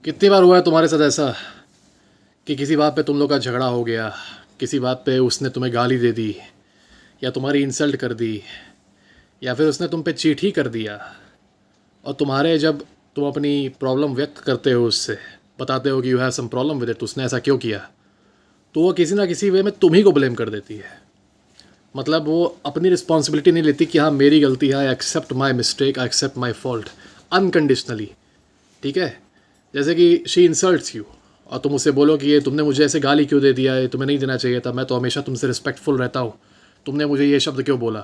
कितनी बार हुआ है तुम्हारे साथ ऐसा कि किसी बात पे तुम लोग का झगड़ा हो गया, किसी बात पे उसने तुम्हें गाली दे दी या तुम्हारी इंसल्ट कर दी या फिर उसने तुम पे चीट ही कर दिया, और तुम्हारे जब तुम अपनी प्रॉब्लम व्यक्त करते हो, उससे बताते हो कि you have some problem with it, उसने ऐसा क्यों किया, तो वो किसी ना किसी वे में तुम ही को ब्लेम कर देती है। मतलब वो अपनी रिस्पॉन्सिबिलिटी नहीं लेती कि हाँ मेरी गलती है, I accept my mistake, I accept my fault unconditionally. ठीक है, जैसे कि शी इंसल्ट्स यू और तुम उससे बोलो कि ये तुमने मुझे ऐसे गाली क्यों दे दिया है, तुम्हें नहीं देना चाहिए था, मैं तो हमेशा तुमसे रिस्पेक्टफुल रहता हूँ, तुमने मुझे ये शब्द क्यों बोला।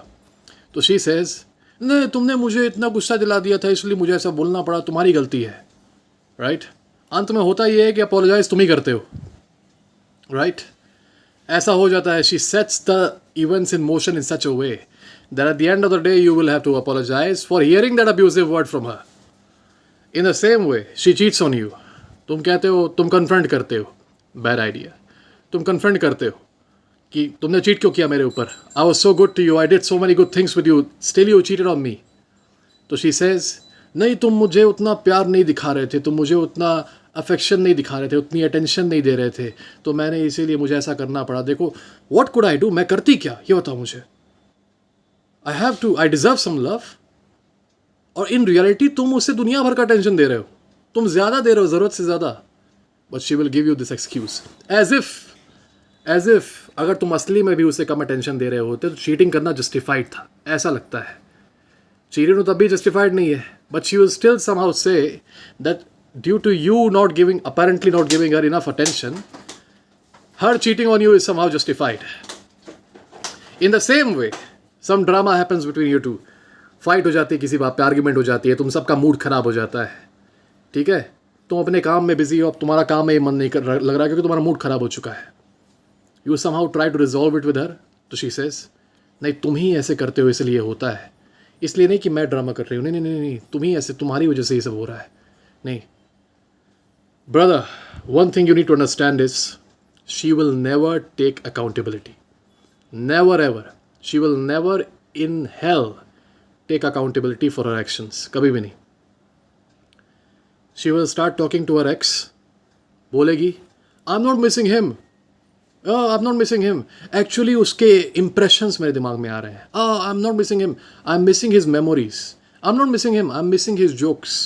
तो शी सेज नहीं, तुमने मुझे इतना गुस्सा दिला दिया था इसलिए मुझे ऐसा बोलना पड़ा, तुम्हारी गलती है। राइट? अंत में होता ये है कि अपोलोजाइज तुम ही करते हो। राइट? ऐसा हो जाता है। She sets the events in motion in such a way that at the end of the day you will have to apologise for hearing that abusive word from her. In the same way she cheats on you. तुम कहते हो, तुम confront करते हो, bad idea, तुम confront करते हो कि तुमने चीट क्यों किया मेरे ऊपर, I was so good to you, I did so many good things with you, still you cheated on me. तो शी सेज नहीं, तुम मुझे उतना प्यार नहीं दिखा रहे थे, तुम मुझे उतना अफेक्शन नहीं दिखा रहे थे, उतनी अटेंशन नहीं दे रहे थे, तो मैंने इसीलिए मुझे ऐसा करना पड़ा। देखो, व्हाट कुड आई डू, मैं करती क्या, ये बताओ मुझे। I deserve some love. और इन रियलिटी तुम उससे दुनिया भर का टेंशन दे रहे हो, तुम ज़्यादा दे रहे हो, ज़रूरत से ज़्यादा। But she will give you this excuse as if अगर तुम असली में भी उसे कम अटेंशन दे रहे होते तो चीटिंग करना जस्टिफाइड था, ऐसा लगता है। चीटिंग तो तब भी जस्टिफाइड नहीं है, but she will still somehow say that due to you not giving, apparently not giving her enough attention, her cheating on you is somehow justified. In the same way, some drama happens between you two. Fight हो जाती है किसी बात पे, argument हो जाती है, तुम सबका मूड खराब हो जाता है। ठीक है, तुम अपने काम में बिजी हो, अब तुम्हारा काम में ये मन नहीं लग रहा क्योंकि तुम्हारा मूड खराब हो चुका है। You somehow try to resolve it with her, तो शी सेज नहीं, तुम ही ऐसे करते हो इसलिए होता है, इसलिए नहीं कि मैं ड्रामा कर रही हूँ, नहीं नहीं नहीं नहीं, तुम ही ऐसे, तुम्हारी वजह से ये सब हो रहा है। नहीं brother, one thing you need to understand is she will never take accountability. Never ever. She will never in hell take accountability for her actions. कभी भी नहीं। She will start talking to her ex. बोलेगी I'm not missing him. Oh, I'm not missing him. Actually उसके impressions मेरे दिमाग में आ रहे हैं। Oh, I'm not missing him. I'm missing his memories. I'm not missing him. I'm missing his jokes.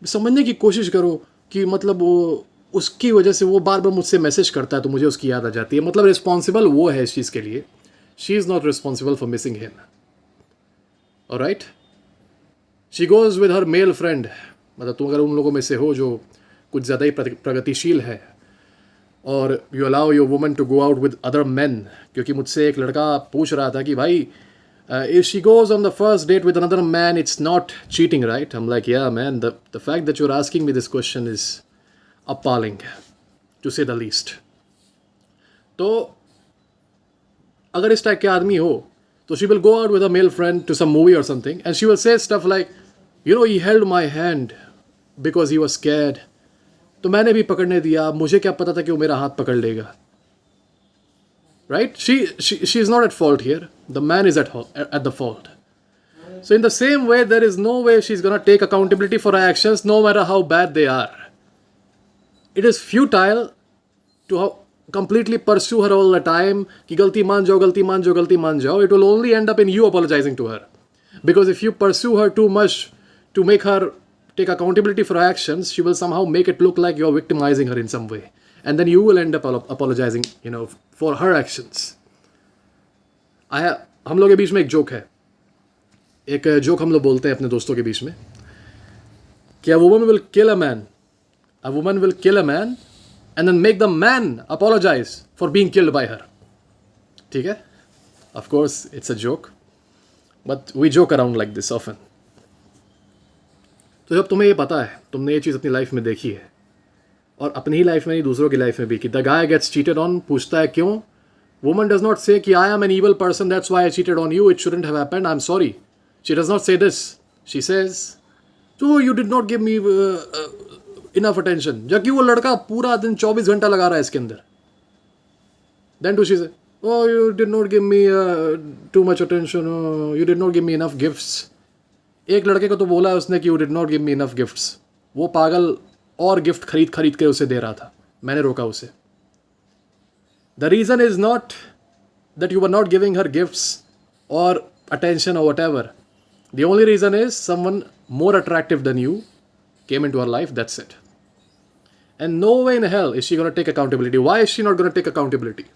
समझने की कोशिश करो कि मतलब वो उसकी वजह से वो बार बार मुझसे मैसेज करता है तो मुझे उसकी याद आ जाती है। मतलब रिस्पॉन्सिबल वो है इस चीज़ के लिए, she is not responsible for missing him. Alright? She goes with her male friend. मतलब तुम अगर उन लोगों में से हो जो कुछ ज़्यादा ही प्रगतिशील है और you allow your woman to go out with other man, क्योंकि मुझसे एक लड़का पूछ रहा था कि भाई if she goes on the first date with another man, it's not cheating, right? I'm like, yeah, man, the fact that you're asking me this question is appalling, to say the least. तो अगर इस type के आदमी हो तो she will go out with a male friend to some movie or something and she will say stuff like, you know, he held my hand because he was scared. तो मैंने भी पकड़ने दिया, मुझे क्या पता था कि वो मेरा हाथ पकड़ लेगा। Right? She is not at fault here. The man is at the fault. So in the same way, there is no way she's gonna take accountability for her actions, no matter how bad they are. It is futile to completely pursue her all the time. कि गलती मान जाओ, गलती मान जाओ, गलती मान जाओ. It will only end up in you apologizing to her. Because if you pursue her too much to make her take accountability for her actions, she will somehow make it look like you are victimizing her in some way. And then you will end up apologizing, you know, for her actions. हम लोग के बीच में एक joke है, एक joke हम लोग बोलते हैं अपने दोस्तों के बीच में कि a woman will kill a man and then make the man apologize for being killed by her. ठीक है? Of course, it's a joke, but we joke around like this often. तो जब तुम्हें ये पता है, तुमने ये चीज़ अपनी लाइफ में देखी है और अपनी ही लाइफ में नहीं दूसरों की लाइफ में भी, कि the guy gets cheated on, पूछता है क्यों, वुमन डज नॉट से कि I am an evil person that's why I cheated on you, it shouldn't have happened, I am sorry. She does not say this, she says तो you did not give me enough attention, जबकि वो लड़का पूरा दिन 24 घंटा लगा रहा है इसके अंदर। देन टू शी से oh you did not give me too much attention, you did not give me enough gifts। एक लड़के को तो बोला है उसने कि you did not give me enough gifts। वो पागल और गिफ्ट खरीद खरीद के उसे दे रहा था, मैंने रोका उसे. The reason is not that you were not giving her gifts और attention or whatever. The only reason is someone more attractive than you came into her life, that's it. And no way in hell is she going to take accountability. Why is she not going to take accountability?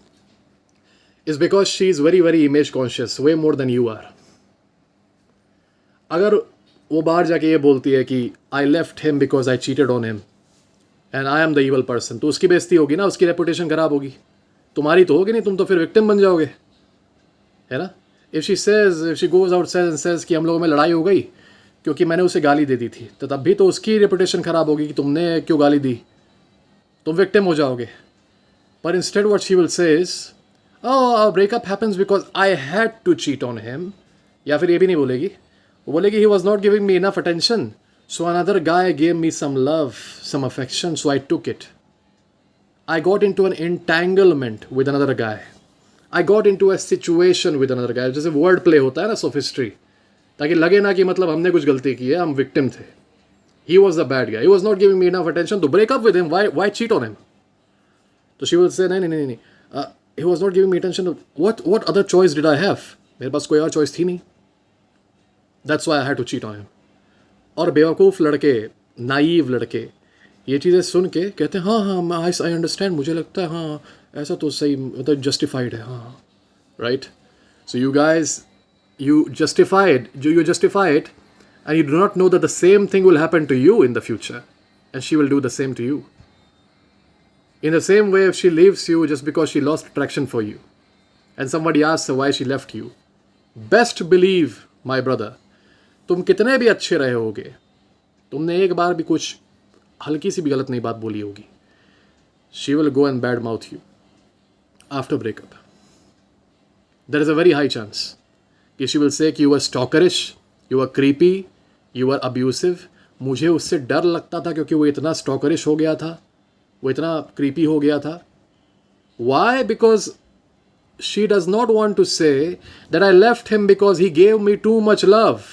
It's because she is very very image conscious, way more than you are. अगर वो बाहर जाके ये बोलती है कि I left him because I cheated on him and I am the evil person, तो उसकी बेइज्जती होगी ना, उसकी रेपुटेशन खराब होगी, तुम्हारी तो होगी नहीं, तुम तो फिर विक्टिम बन जाओगे, है ना. If she goes out and says कि हम लोगों में लड़ाई हो गई क्योंकि मैंने उसे गाली दे दी थी, तो तब भी तो उसकी रेपुटेशन ख़राब होगी कि तुमने क्यों गाली दी, तुम विक्टिम हो जाओगे. पर instead what she will say is, oh our breakup happens because I had to cheat on him. या फिर ये भी नहीं बोलेगी, वो बोलेगी he was not giving me enough attention, so another guy gave me some love, some affection, so I took it. I got into an entanglement with another guy. I got into a situation with another guy. जैसे word play होता है ना, सोफिस्ट्री, ताकि लगे ना कि मतलब हमने कुछ गलती की है, हम विक्टिम थे. He was the bad guy. He was not giving me enough attention to break up with him. Why cheat on him? तो she will say नहीं. He was not giving me attention. What other choice did I have? मेरे पास कोई और choice थी नहीं. That's why I had to cheat on him. और बेवकूफ़ लड़के, नाइव लड़के ये चीज़ें सुन के कहते हैं हाँ आई अंडरस्टैंड, मुझे लगता है हाँ ऐसा तो सही, मतलब जस्टिफाइड है, हाँ right. So you guys you justify it and you do not know that the same thing will happen to you in the future and she will do the same to you. In the same way, if she leaves you just because she lost attraction for you and somebody asks her why she left you, best believe my brother, तुम कितने भी अच्छे रहे होगे, तुमने एक बार भी कुछ हल्की सी भी गलत नहीं बात बोली होगी, she will go and bad mouth you after breakup. There is a very high chance कि she will say कि you were stalkerish, you were creepy, you were abusive. मुझे उससे डर लगता था क्योंकि वो इतना stalkerish हो गया था, वो इतना creepy हो गया था. Why? Because she does not want to say that I left him because he gave me too much love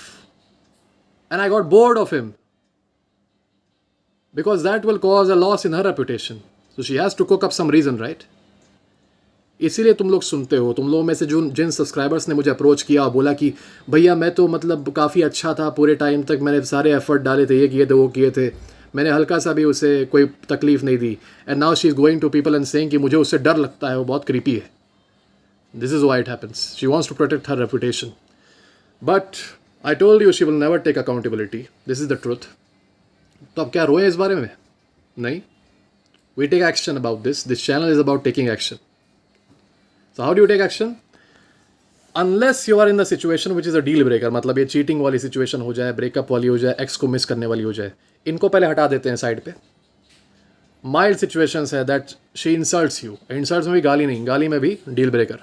and I got bored of him, because that will cause a loss in her reputation. So she has to cook up some reason, right? इसीलिए तुम लोग सुनते हो, तुम लोगों में से जिन subscribers ने मुझे अप्रोच किया और बोला कि भैया मैं तो मतलब काफ़ी अच्छा था, पूरे टाइम तक मैंने सारे एफर्ट डाले थे, ये किए थे वो किए थे, मैंने हल्का सा भी उसे कोई तकलीफ़ नहीं दी, and now she is going to people and saying कि मुझे उससे डर लगता है, वो बहुत क्रीपी है. This is why it happens. She wants to protect her reputation, but I told you she will never take accountability. This is the truth. तो अब क्या रोए इस बारे में? नहीं. We take action about this. This channel is about taking action. So how do you take action? Unless you are in the situation which is a deal breaker, मतलब ये चीटिंग वाली सिचुएशन हो जाए, ब्रेकअप वाली हो जाए, x को miss करने वाली हो जाए, इनको पहले हटा देते हैं साइड पे. माइल्ड सिचुएशंस है that she insults you. Insults में भी गाली नहीं, गाली में भी deal breaker.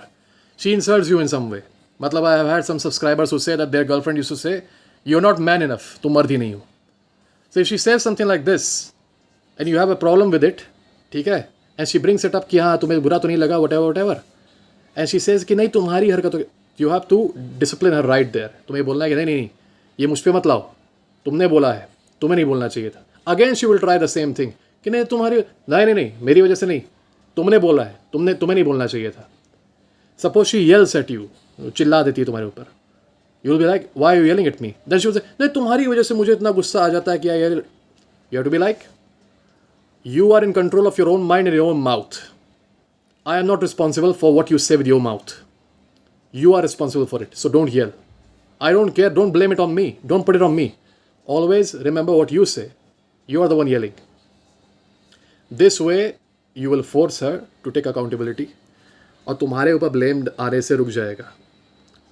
She insults you in some way. मतलब I have had some subscribers who say that their girlfriend used to say you are not man enough, तुम मर्द ही नहीं हो. So if she says something like this and you have a problem with it, ठीक है, and she brings it up कि हाँ तुम्हें बुरा तो नहीं लगा, वट एंड शी सेज कि नहीं तुम्हारी हरकतों, you have to discipline her right there. तुम्हें बोलना है कि नहीं ये मुझ पर मत लाओ, तुमने बोला है, तुम्हें नहीं बोलना चाहिए था. Again she will try the same thing कि नहीं तुम्हारी, नहीं मेरी वजह से नहीं, तुमने बोला है, तुम्हें नहीं बोलना चाहिए था. Suppose she yells at you, चिल्ला देती है तुम्हारे ऊपर, you will be like why you yelling at me. Then she will say नहीं तुम्हारी वजह से मुझे इतना गुस्सा आ जाता है कि यार, you have to be like you are in control of your own mind and your own mouth. I am not responsible for what you say with your mouth. You are responsible for it. So don't yell. I don't care. Don't blame it on me. Don't put it on me. Always remember what you say. You are the one yelling. This way you will force her to take accountability. और तुम्हारे ऊपर blame आने से रुक जाएगा.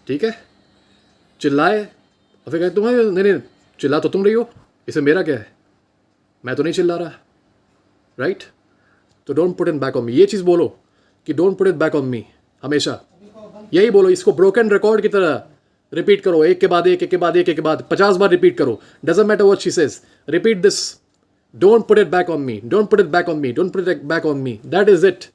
ठीक है? चिल्लाए और फिर कहे तुम्हारे नहीं चिल्ला तो तुम रही हो, इसे मेरा क्या है, मैं तो नहीं चिल्ला रहा. राइट? तो don't put it back on मी. ये चीज़ बोलो कि don't put it back on मी. हमेशा यही बोलो. इसको ब्रोकन रिकॉर्ड की तरह रिपीट करो, एक के बाद 50 बार रिपीट करो. Doesn't matter what she says, repeat this. Don't put it back on me, don't put it back on me, don't put it back on me. That is it.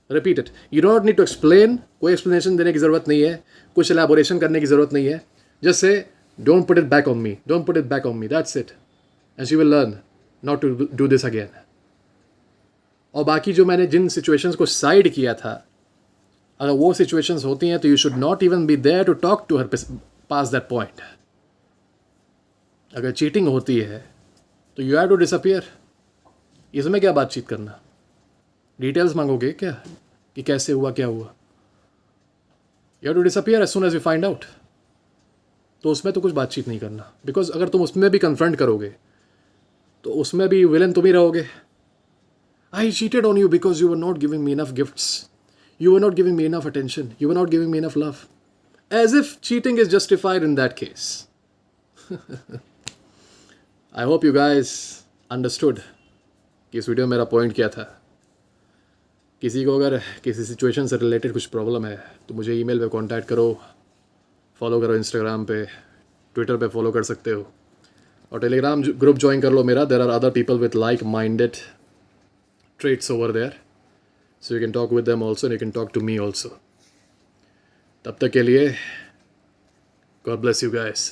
Repeat it. You don't need to explain. कोई explanation देने की ज़रूरत नहीं है, कुछ एलैबोरेशन करने की ज़रूरत नहीं है. Just say don't put it back on me, don't put it back on me. That's it. And she will learn. Not to do this again. और बाकी जो मैंने जिन सिचुएशंस को साइड किया था, अगर वो सिचुएशंस होती हैं तो you should not even be there to talk to her past that point. अगर चीटिंग होती है तो यू हैव टू डिसअपियर. इसमें क्या बातचीत करना? डिटेल्स मांगोगे क्या कि कैसे हुआ, क्या हुआ? You have to disappear as soon as you find out. तो उसमें तो कुछ बातचीत नहीं करना, बिकॉज अगर तुम उसमें भी कन्फ्रंट करोगे तो उसमें भी विलन तुम ही रहोगे. I cheated on you because you were not giving me enough gifts, you were not giving me enough attention, you were not giving me enough love, as if cheating is justified in that case. I hope you guys understood कि इस video में मेरा point क्या था. किसी को अगर किसी सिचुएशन से रिलेटेड कुछ प्रॉब्लम है तो मुझे ईमेल पे कांटेक्ट करो, फॉलो करो इंस्टाग्राम पे, ट्विटर पे फॉलो कर सकते हो, और टेलीग्राम ग्रुप ज्वाइन कर लो मेरा. There are other people with like minded traits over there, so you can talk with them also and you can talk to me also. तब तक के लिए God bless you guys.